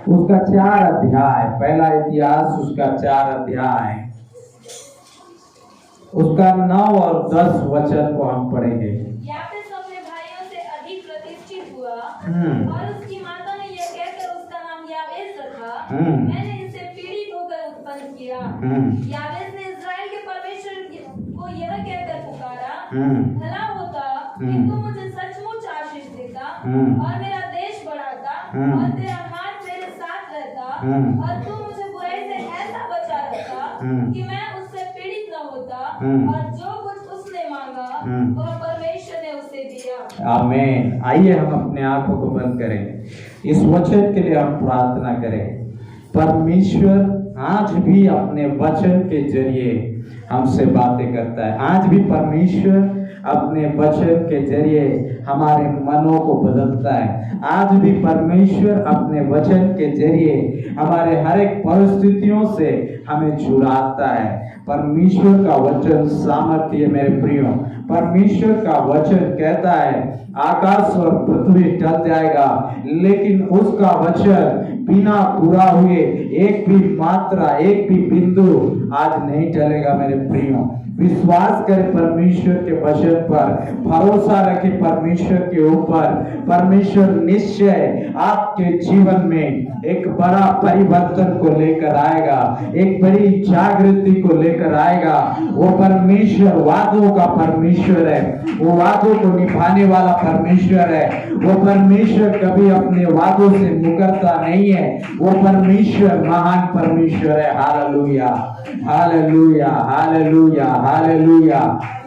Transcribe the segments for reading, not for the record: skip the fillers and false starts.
उसका 4 अध्याय, पहला इतिहास उसका 4 अध्याय, उसका 9 और 10 वचन को हम पढ़ेंगे। याबेस अपने भाइयों से अधिक प्रतिष्ठित हुआ और उसकी माता ने यह कहकर उसका नाम याबेस रखा, मैंने इसे पीड़ित होकर उत्पन्न किया। याबेस ने इस्राएल के परमेश्वर को यह कहकर पुकारा, भला होता कि तू मुझे सचमुच आशीष देता और मेरा देश बढ़ाता और तेरा हाथ मेरे साथ रहता और तू मुझे बुराई से ऐसा बचा रखता कि मैं उससे पीड़ित न होता और जो कुछ उसने मांगा वह परमेश्वर ने उसे दिया। आमीन। आइए हम अपने आंखों को बंद करें, इस वचन के लिए हम प्रार्थना करें। परमेश्वर आज भी अपने वचन के जरिए हमसे बातें करता है। आज भी परमेश्वर अपने वचन के जरिए हमारे मनों को बदलता है। आज भी परमेश्वर अपने वचन के जरिए हमारे हर एक परिस्थितियों से हमें छुड़ाता है। परमेश्वर का वचन सामर्थ्य, मेरे प्रियो, परमेश्वर का वचन कहता है आकाश और पृथ्वी टल जाएगा लेकिन उसका वचन बिना पूरा हुए एक भी मात्रा, एक भी बिंदु आज नहीं टलेगा। मेरे प्रियो, विश्वास करें परमेश्वर के वचन पर, भरोसा रखें परमेश्वर के ऊपर। परमेश्वर निश्चय आपके जीवन में एक बड़ा परिवर्तन को लेकर आएगा, एक बड़ी जागृति को लेकर आएगा। वो परमेश्वर वादों का परमेश्वर है, वो वादों को निभाने वाला परमेश्वर है। वो परमेश्वर कभी अपने वादों से मुकरता नहीं है। वो परमेश्वर महान परमेश्वर है। Hallelujah, hallelujah, hallelujah, hallelujah.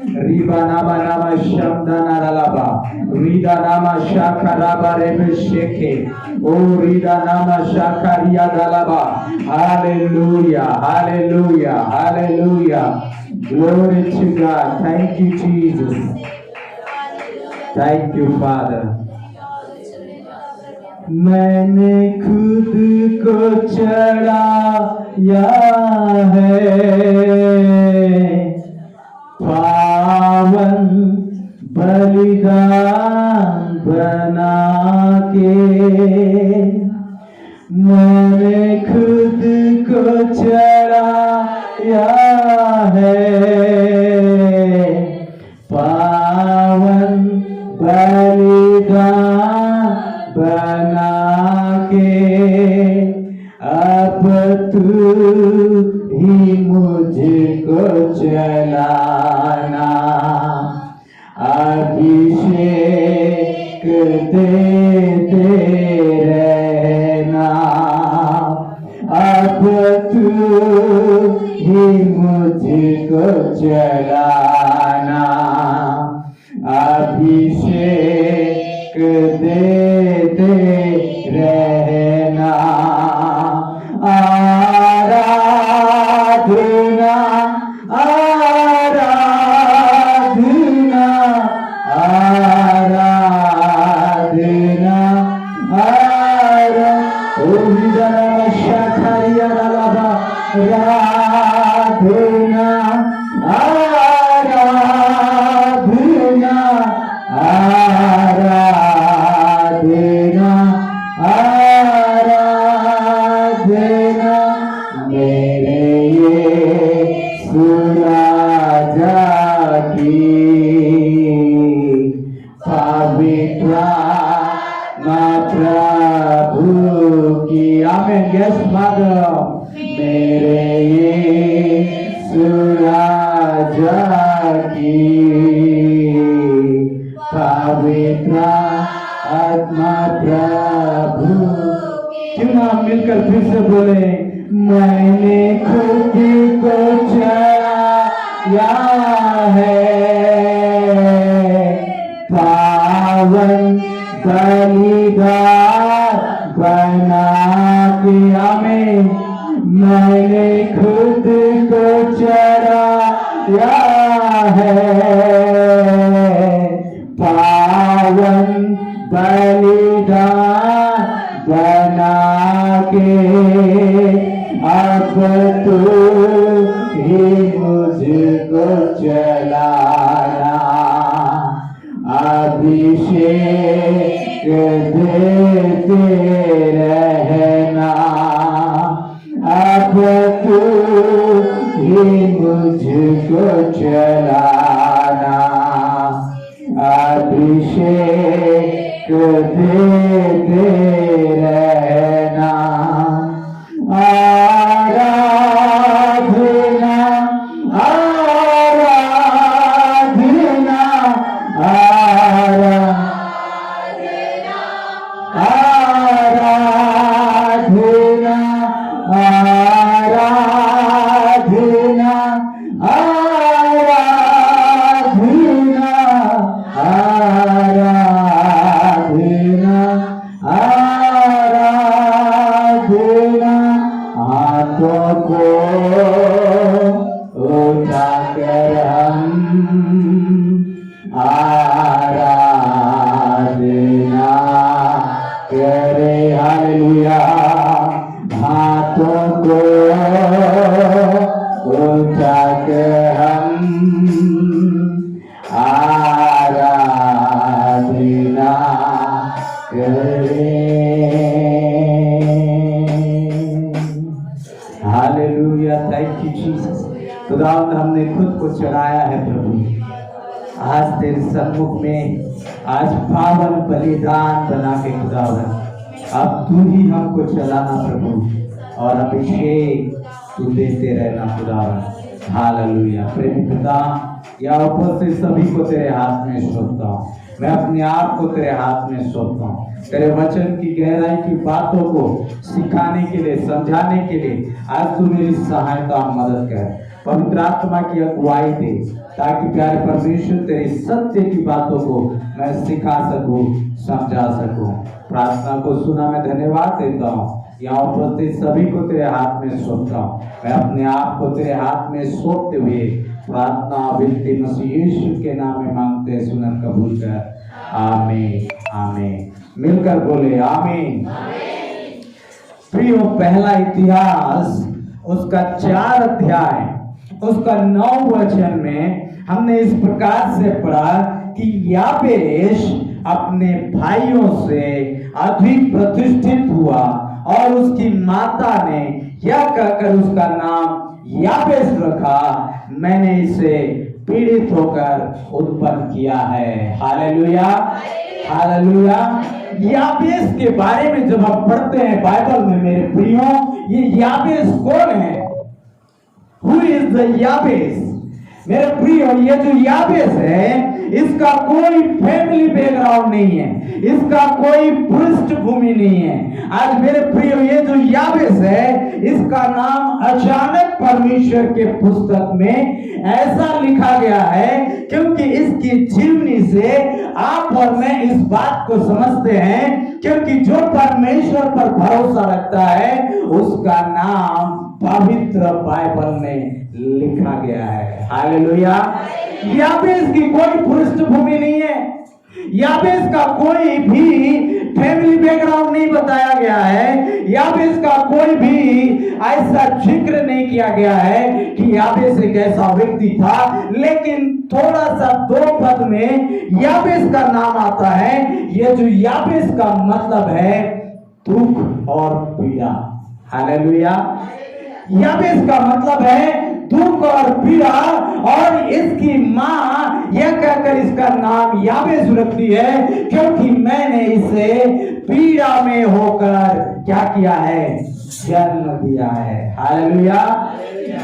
Riba नामा नामा शब्दाना रलाबा, रिदा नामा शाखा राबा रेबे शेखे, ओ रिदा नामा शाखा रिया दलाबा। Hallelujah, hallelujah, hallelujah. Glory to God. Thank you, Jesus. Thank you, Father. मैंने खुद को चढ़ाया है पावन बलिदान बना के, मैंने खुद को चढ़ाया है पावन बलिदान बना के। अब तू ही मुझको चलाना, अभिषेक देते रहना। अब तू ही मुझको चलाना, अभिषेक देते रहना। आराधना, आराधना, आराधना, आराधना, आराधना, आराधना, आराधना मेरे यीशु राजा की, पवित्र प्रभु की। आमीन। यस फादर, मेरे यीशु राजा की, पवित्र आत्मा प्रभु। क्यों ना मिलकर फिर से बोले, मैंने खुद को चढ़ाया है पावन बलिदान बना के। आमीन। मैंने खुद को चढ़ाया है पावन बलिदान बना के। अब तू ही मुझको चलाना, अभिषेक देते रहना। को उठाकर हम आराधना करें। Hallelujah, thank you Jesus. खुदावंद हमने खुद को चढ़ाया है प्रभु, आज तेरे सम्मुख में आज पावन बलिदान बना के खुदावंद अब तू ही हमको चलाना प्रभु, और अभिषेक तू देते रहना खुदावंद। हालेलुया। प्रेम पिता, या उपस्थित सभी को तेरे हाथ में सौंपता हूँ, मैं अपने आप को तेरे हाथ में सौंपता हूँ। तेरे वचन की गहराई की बातों को सिखाने के लिए, समझाने के लिए आज तू मेरी सहायता और मदद कर। पवित्र आत्मा की अगुवाई दे, ताकि प्यारे परमेश्वर तेरी सत्य की बातों को मैं सिखा सकूं, समझा सकूं। प्रार्थना को सुना मैं धन्यवाद देता हूँ। यहाँ उपस्थित सभी को तेरे हाथ में सौंपता हूँ। मैं अपने आप को तेरे हाथ में सौंपते हुए प्रार्थना विनती मसीह यीशु के नाम में मांगते हैं, सुनर कबूल कर। आमीन आमीन। मिलकर बोले आमीन। प्रियो, पहला इतिहास उसका 4 अध्याय उसका 9 वचन में हमने इस प्रकार से पढ़ा कि याबेश अपने भाइयों से अधिक प्रतिष्ठित हुआ और उसकी माता ने यह कहकर उसका नाम याबेश रखा, मैंने इसे पीड़ित होकर उत्पन्न किया है। Hallelujah hallelujah. याबेश के बारे में जब हम पढ़ते हैं बाइबल में मेरे प्रियो, ये याबेश कौन है? Who is the याबेश? मेरे प्रियो, ये जो याबेश है इसका कोई फैमिली बैकग्राउंड नहीं है, इसका कोई पृष्ठभूमि नहीं है। आज मेरे प्रियो, ये जो याबेश है इसका नाम अचानक परमेश्वर के पुस्तक में ऐसा लिखा गया है क्योंकि इसकी जीवनी से आप और मैं इस बात को समझते हैं, क्योंकि जो परमेश्वर पर भरोसा रखता है उसका नाम पवित्र बाइबल में लिखा गया है। हालेलुया। याबेश की कोई पृष्ठभूमि नहीं है, याबेश का कोई भी फैमिली बैकग्राउंड नहीं बताया गया है, याबेश का कोई भी ऐसा जिक्र नहीं किया गया है कि याबेश एक ऐसा व्यक्ति था, लेकिन थोड़ा सा 2 पद में याबेश का नाम आता है। ये जो याबेश का मतलब है दुख और पीड़ा। हालेलुया। याबेश का मतलब है दुख और पीड़ा, और इसकी माँ यह कहकर इसका नाम याबेश रखती है क्योंकि मैंने इसे पीड़ा में होकर क्या किया है? जन्म दिया है। हालेलुया।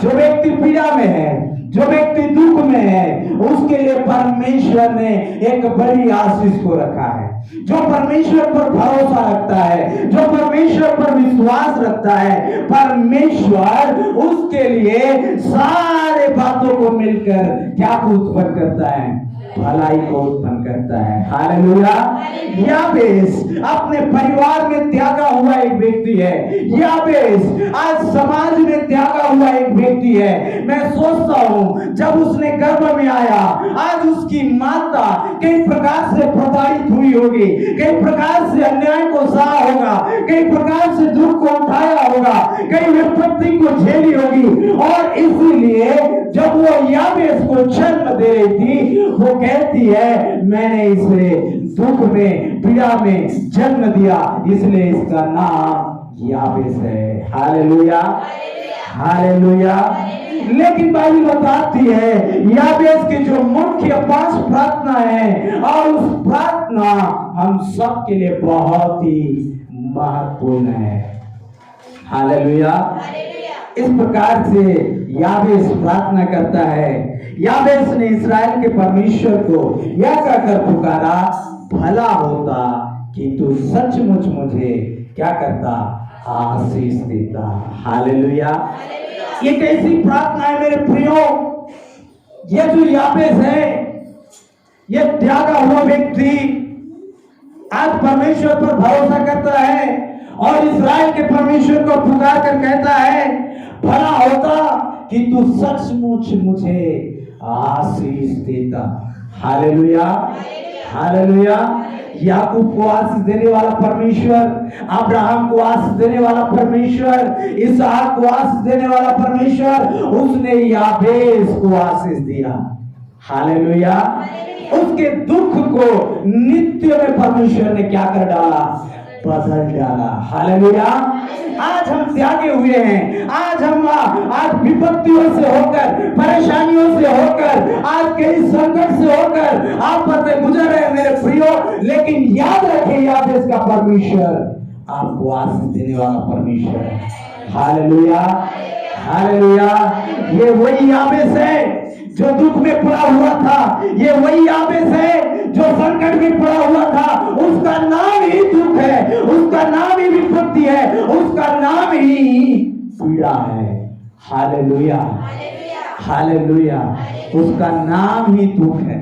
जो व्यक्ति पीड़ा में है, जो व्यक्ति दुख में है, उसके लिए परमेश्वर ने एक बड़ी आशीष को रखा है। जो परमेश्वर पर भरोसा रखता है, जो परमेश्वर पर विश्वास रखता है, परमेश्वर उसके लिए सारे बातों को मिलकर क्या उत्पन्न करता है? भलाई को उत्पन्न करता है। हालेलुया। याबेश अपने परिवार में त्यागा हुआ एक व्यक्ति है, याबेश आज समाज में त्यागा हुआ एक व्यक्ति है। मैं सोचता हूँ जब उसने गर्भ में आया, आज उसकी माता कई प्रकार से प्रताड़ित हुई होगी, कई प्रकार से अन्याय को सहा होगा, कई प्रकार से दुख को उठाया होगा, कई विपत्ति को झेली होगी, और इसीलिए जब वो याबेश को जन्म दे रही थी, वो कहती है मैंने इसे दुख में पीड़ा में जन्म दिया, इसलिए इसका नाम याबेश है। Hallelujah hallelujah. लेकिन बाइबल बताती है याबेश की जो मुख्य 5 प्रार्थना है, और उस प्रार्थना हम सब के लिए बहुत ही महत्वपूर्ण है। हालेलुया। इस प्रकार से याबेश प्रार्थना करता है। याबेश ने इस्राएल के परमेश्वर को यह कहकर पुकारा, भला होता कि तू सचमुच मुझे क्या करता? आशीष देता। हालेलुया। ये कैसी प्रार्थना है मेरे प्रियो? ये जो याबेश है, ये त्यागा हुआ व्यक्ति आज परमेश्वर पर भरोसा करता है और इस्राएल के परमेश्वर को पुकार कर कहता है, भला होता कि तू सचमुच मुझे आशीष देता। Hallelujah hallelujah. याकूब को आशीष देने वाला परमेश्वर, अब्राहम को आशीष देने वाला परमेश्वर, इसहाक को आशीष देने वाला परमेश्वर, उसने याबेस को आशीष दिया। हालेलुया। उसके दुख को नित्य में परमेश्वर ने क्या कर डाला? बदल डाला। हालेलुया। आज हम त्यागे हुए हैं, आज विपत्तियों से होकर, परेशानियों से होकर, आज कई संकट से होकर आप पर गुजर रहे हैं मेरे प्रियो, लेकिन याद रखें याबेस का परमेश्वर आपको आशीष देने वाला परमेश्वर है। Hallelujah, hallelujah. ये वही याबेस है जो दुख में पड़ा हुआ था, ये वही याबेस है जो संकट में पड़ा हुआ था। उसका नाम ही दुख है, उसका नाम ही विपत्ति है, उसका नाम ही पीड़ा है। Hallelujah, hallelujah. उसका नाम ही दुख है,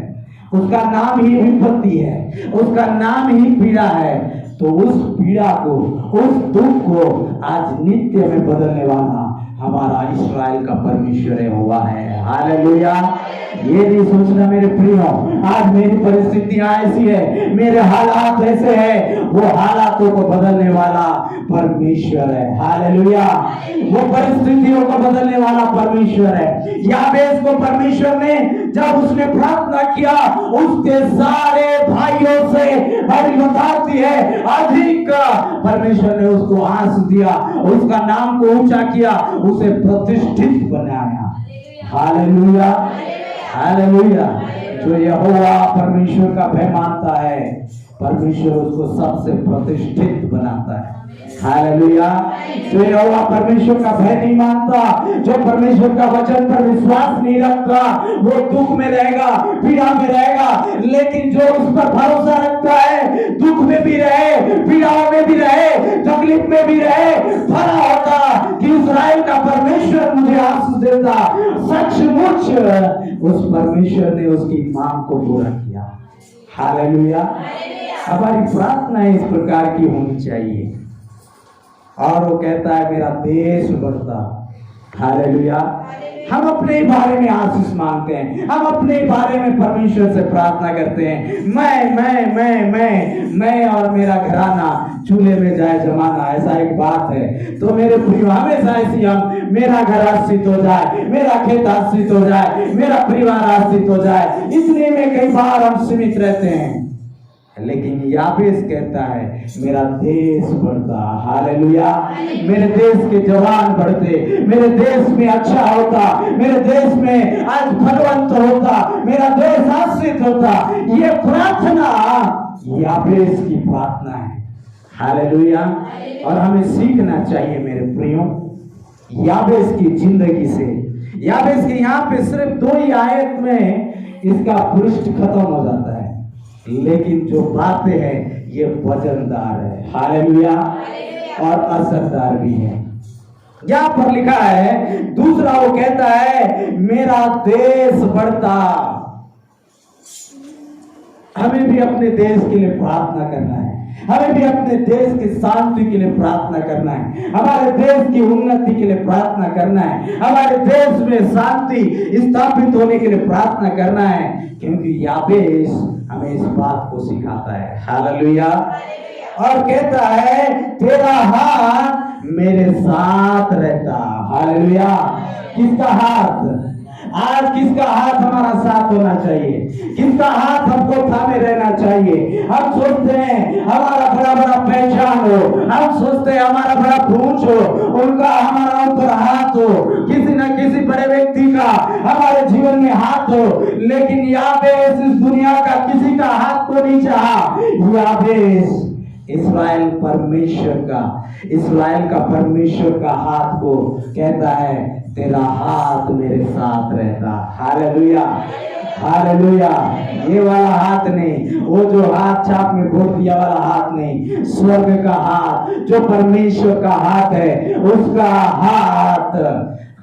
उसका नाम ही विपत्ति है, उसका नाम ही पीड़ा है। तो उस पीड़ा को, उस दुख को आज नित्य में बदलने वाला हमारा इस्राएल का परमेश्वर हुआ है। हालेलुया। ये नहीं सोचना मेरे प्रियो आज मेरी परिस्थितियां ऐसी है, मेरे हालात ऐसे हैं, वो हालातों को बदलने वाला परमेश्वर है। हालेलुया। वो परिस्थितियों को बदलने वाला परमेश्वर है। याबेस को परमेश्वर ने जब उसने प्रार्थना किया, उसके सारे भाइयों से बड़ी बताती है अधिक परमेश्वर ने उसको आशीष दिया, उसका नाम को ऊंचा किया, उसे प्रतिष्ठित बनाया। Hallelujah, hallelujah. जो यहोवा परमेश्वर का भय मानता है, परमेश्वर उसको सबसे प्रतिष्ठित बनाता है। हालेलुया। जो यहोवा परमेश्वर का भय नहीं मानता, जो परमेश्वर का वचन पर विश्वास नहीं रखता, वो दुख में रहेगा, पीड़ा में रहेगा। लेकिन जो उस पर भरोसा रखता है, दुख में भी रहे, पीड़ाओं में भी रहे, तकलीफ में भी रहे, भला होता कि इस्राएल का परमेश्वर मुझे आशीष देता। सचमुच उस परमेश्वर ने उसकी मांग को पूरा किया। हालेलुया। हमारी प्रार्थना इस प्रकार की होनी चाहिए। और वो कहता है मेरा देश बढ़ता। हालेलुया। हम अपने बारे में आशीष मांगते हैं, हम अपने बारे में परमेश्वर से प्रार्थना करते हैं। मैं और मेरा घराना चूल्हे में जाए जमाना, ऐसा एक बात है। तो मेरे प्रिय हमेशा ऐसी हम, मेरा घर आश्रित हो जाए, मेरा खेत आश्रित हो जाए, मेरा परिवार आश्रित हो जाए, इतने में कई बार हम सीमित रहते हैं। लेकिन याबेस कहता है मेरा देश बढ़ता। हालेलुया। मेरे देश के जवान बढ़ते, मेरे देश में अच्छा होता, मेरे देश में आज फलवंत होता, मेरा देश आश्रित होता। ये प्रार्थना याबेस की प्रार्थना है। हालेलुया। और हमें सीखना चाहिए मेरे प्रियो याबेस की जिंदगी से। याबेस के यहाँ पे सिर्फ 2 ही आयत में इसका पृष्ठ खत्म हो जाता है, लेकिन जो बातें हैं ये वजनदार है। हालेलुया। और असरदार भी है। यहाँ पर लिखा है, दूसरा वो कहता है मेरा देश बढ़ता। हमें भी अपने देश के लिए प्रार्थना करना है, हमें भी अपने देश की शांति के लिए प्रार्थना करना है, हमारे देश की उन्नति के लिए प्रार्थना करना है, हमारे देश में शांति स्थापित होने के लिए प्रार्थना करना है, क्योंकि याबेस हमें इस बात को सिखाता है। हालेलुया। और कहता है तेरा हाथ मेरे साथ रहता। हालेलुया। किसका हाथ? आज किसका हाथ हमारा साथ होना चाहिए? किसका हाथ हमको थामे रहना चाहिए? हम सोचते हैं हमारा बड़ा बड़ा पहचान हो, हम सोचते हैं हमारा बड़ा पूंछ हो, उनका हमारा ऊपर हाथ हो, किसी न किसी बड़े व्यक्ति का हमारे जीवन में हाथ हो। लेकिन याबेस इस दुनिया का किसी का हाथ को नहीं चाहा। याबेस इस्राएल का परमेश्वर का हाथ को कहता है तेरा हाथ मेरे साथ रहता। Hallelujah, hallelujah. ये वाला हाथ नहीं, वो जो हाथ छाप में घोट दिया वाला हाथ नहीं, स्वर्ग का हाथ जो परमेश्वर का हाथ है, उसका हाथ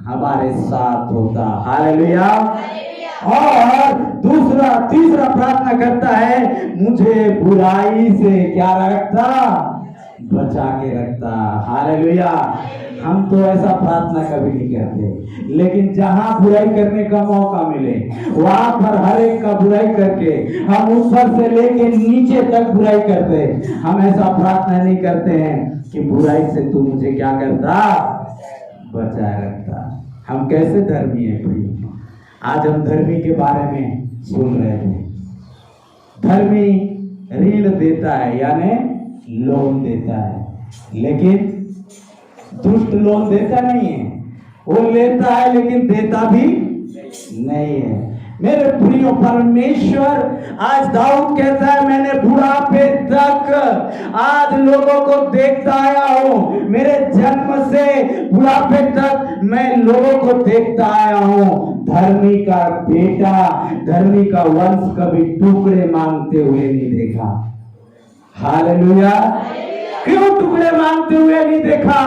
हमारे साथ होता। हालेलुया। और तीसरा प्रार्थना करता है मुझे बुराई से क्या रखता? बचा के रखता। हालेलुया, हम तो ऐसा प्रार्थना कभी नहीं करते, लेकिन जहां बुराई करने का मौका मिले वहां पर हर एक का बुराई करके हम ऊपर से लेके नीचे तक बुराई करते। हम ऐसा प्रार्थना नहीं करते हैं कि बुराई से तू मुझे क्या करता, बचाए रखता। हम कैसे धर्मी है प्रिय? आज हम धर्मी के बारे में सुन रहे थे। धर्मी ऋण देता है यानी लोन देता है, लेकिन दुष्ट लोन देता नहीं है, वो लेता है लेकिन देता भी नहीं है। मेरे प्रिय परमेश्वर, आज दाऊद कहता है मैंने बुढ़ापे तक आज लोगों को देखता आया हूं, मेरे जन्म से बुढ़ापे तक मैं लोगों को देखता आया हूं। धर्मी का बेटा, धर्मी का वंश कभी टुकड़े मांगते हुए नहीं देखा। हालेलुया। क्यों टुकड़े मांगते हुए नहीं देखा?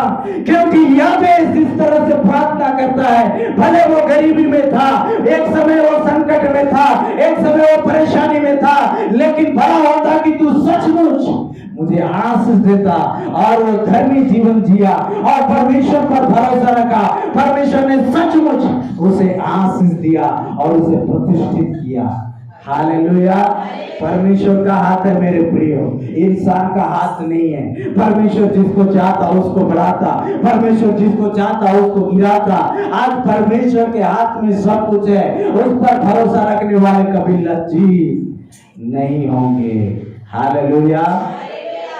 क्योंकि याबेस इस तरह से प्रार्थना करता है। भले वो गरीबी में था, एक समय वो संकट में था, एक समय वो परेशानी में था, लेकिन भला होता कि तू सचमुच मुझे आशीष देता, और वो धर्मी जीवन जिया और परमेश्वर पर भरोसा रखा। परमेश्वर ने सचमुच उसे आशीष दिया और उसे प्रतिष्ठित किया। हालेलुया। परमेश्वर का हाथ है मेरे प्रियो, इंसान का हाथ नहीं है। परमेश्वर जिसको चाहता उसको बढ़ाता, परमेश्वर जिसको चाहता उसको गिराता। आज परमेश्वर के हाथ में सब कुछ है, उस पर भरोसा रखने वाले कभी लज्जित नहीं होंगे। हालेलुया।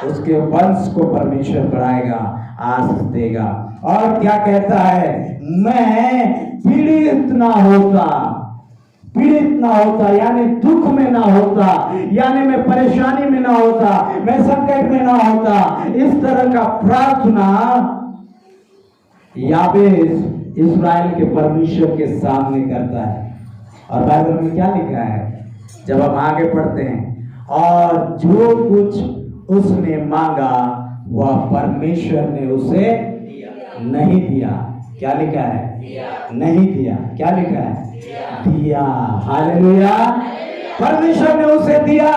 उसके वंश को परमेश्वर बढ़ाएगा, आशीष देगा। और क्या कहता है? मैं पीड़ित ना होता, पीड़ित ना होता यानी दुख में ना होता, यानी मैं परेशानी में ना होता, मैं संकट में ना होता। इस तरह का प्रार्थना याबेस इस्राएल के परमेश्वर के सामने करता है। और बाइबल में क्या लिखा है जब हम आगे पढ़ते हैं? और जो कुछ उसने मांगा वह परमेश्वर ने उसे नहीं दिया। क्या लिखा है? नहीं दिया। क्या लिखा है? दिया। हालेलुया। परमेश्वर ने उसे दिया।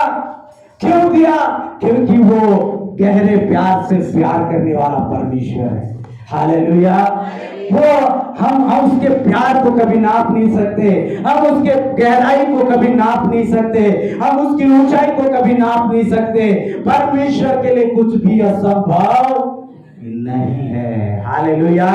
क्यों दिया? क्योंकि वो गहरे प्यार से प्यार करने वाला परमेश्वर है। हालेलुया। वो हम उसके प्यार को कभी नाप नहीं सकते, हम उसके गहराई को कभी नाप नहीं सकते, हम उसकी ऊंचाई को कभी नाप नहीं सकते। परमेश्वर के लिए कुछ भी असंभव नहीं है। हालेलुया।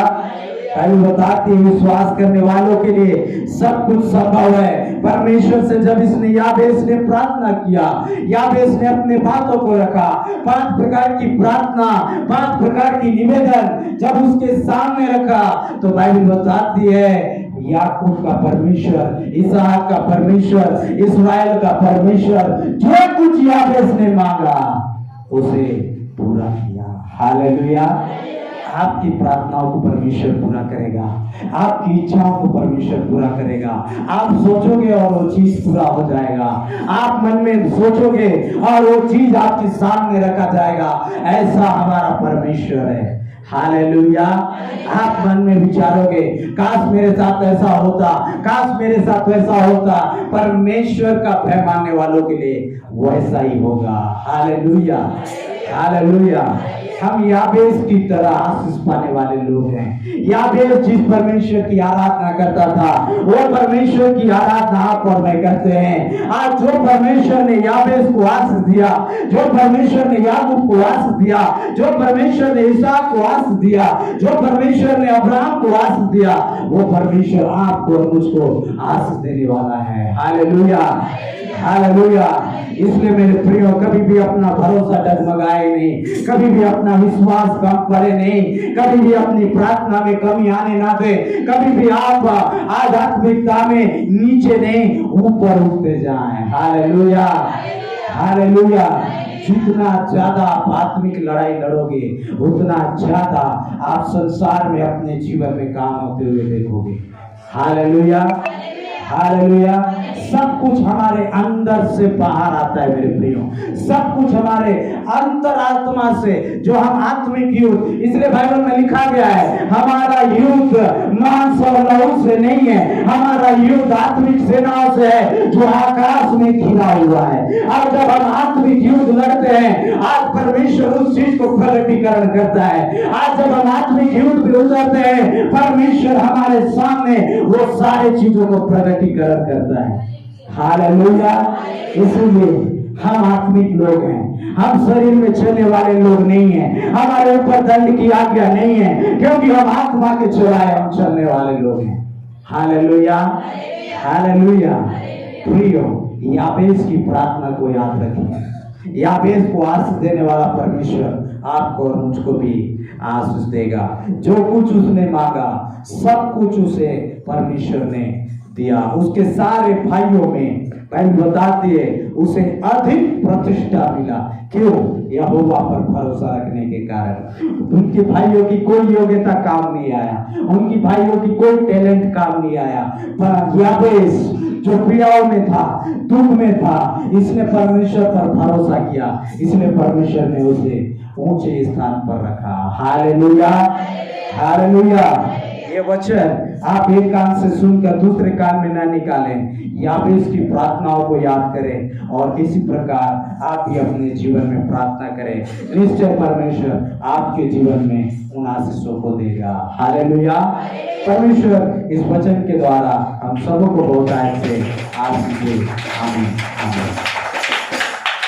बताती विश्वास करने वालों के लिए सब कुछ संभव है। परमेश्वर से जब इसने याबेस ने प्रार्थना किया, याबेस ने अपने बातों को रखा, 5 प्रकार की प्रार्थना, 5 प्रकार की निवेदन जब उसके सामने रखा, तो बाइबल बताती है याकूब का परमेश्वर, इसहाक का परमेश्वर, इस्राएल का परमेश्वर जो कुछ याबेस ने मांगा उसे पूरा किया। हालेलुया। आपकी प्रार्थनाओं को परमेश्वर पूरा करेगा, आपकी इच्छाओं को परमेश्वर पूरा करेगा। आप सोचोगे और वो चीज पूरा हो जाएगा। आप मन में सोचोगे और वो चीज आपके सामने रखा जाएगा। ऐसा हमारा परमेश्वर है। हालेलुया। आप मन में विचारोगे काश मेरे साथ ऐसा होता, काश मेरे साथ वैसा होता। परमेश्वर का भय मानने वालों के लिए वैसा ही होगा। हालेलुया। हालेलुया। हम याबेस की तरह आशीष पाने वाले लोग हैं। याबेस जिस परमेश्वर की आराधना करता था वो परमेश्वर की आराधना आप और मैं करते हैं। आज जो परमेश्वर ने याबेस को आशीष दिया, जो परमेश्वर ने याकूब को आशीष दिया, जो परमेश्वर ने इसहाक को आशीष दिया, जो परमेश्वर ने अब्राहम को आशीष दिया, वो परमेश्वर आपको और मुझको आशीष देने वाला है। हालेलुया। हालेलुया। इसलिए मेरे प्रियो, कभी भी अपना भरोसा डगमगाए नहीं, कभी भी अपना विश्वास कम पड़े नहीं, कभी भी अपनी प्रार्थना में कमी आने ना दे। कभी भी आप आध्यात्मिकता में नीचे नहीं ऊपर उठते जाएं। हालेलुया। हालेलुया। जितना ज्यादा आप आत्मिक लड़ाई लड़ोगे उतना ज्यादा आप संसार में अपने जीवन में काम होते हुए देखोगे। हालेलुया। हालेलुया। सब कुछ हमारे अंदर से बाहर आता है मेरे प्रियो, सब कुछ हमारे अंतरात्मा से, जो हम आत्मिक युद्ध, इसलिए बाइबल में लिखा गया है हमारा युद्ध मांस और लहू से नहीं है, हमारा युद्ध आत्मिक सेनाओं से है जो आकाश में घिरा हुआ है। और जब हम आत्मिक युद्ध लड़ते हैं, आज परमेश्वर उस चीज को प्रगटीकरण करता है। आज जब हम आत्मिक युद्ध पे उतरते हैं, परमेश्वर हमारे सामने वो सारी चीजों को प्रगटीकरण करता है। हालेलुया। इसलिए हम आत्मिक लोग हैं, हम शरीर में चलने वाले लोग नहीं हैं, हमारे ऊपर दंड की आज्ञा नहीं है, क्योंकि हम आत्मा के चौराहे हम चलने वाले लोग हैं। Hallelujah, hallelujah. प्रियो, याबेस की प्रार्थना को याद रखें। याबेस को आशीष देने वाला परमेश्वर आपको और मुझको भी आशीष देगा। जो कुछ उसने मांगा सब कुछ उसे परमेश्वर ने दिया। उसके सारे भाइयों में पहले बता दिए उसे अधिक प्रतिष्ठा मिला। क्यों? यहोवा पर भरोसा रखने के कारण। उनके भाइयों की कोई योग्यता काम नहीं आया, उनकी भाइयों की कोई टैलेंट काम नहीं आया, पर याबेस जो पीड़ाओं में था, दुख में था, इसने परमेश्वर पर भरोसा किया, इसलिए परमेश्वर ने उसे ऊंचे स्थान पर रखा। Hallelujah, hallelujah. ये वचन आप एक कान से सुनकर दूसरे कान में ना निकालें, याबेस की प्रार्थनाओं को याद करें और इसी प्रकार आप भी अपने जीवन में प्रार्थना करें। निश्चय परमेश्वर आपके जीवन में उन आशीषों को देगा। हालेलुया। परमेश्वर इस वचन के द्वारा हम सबों को बहुत से आशीष दे। आमीन, आमीन।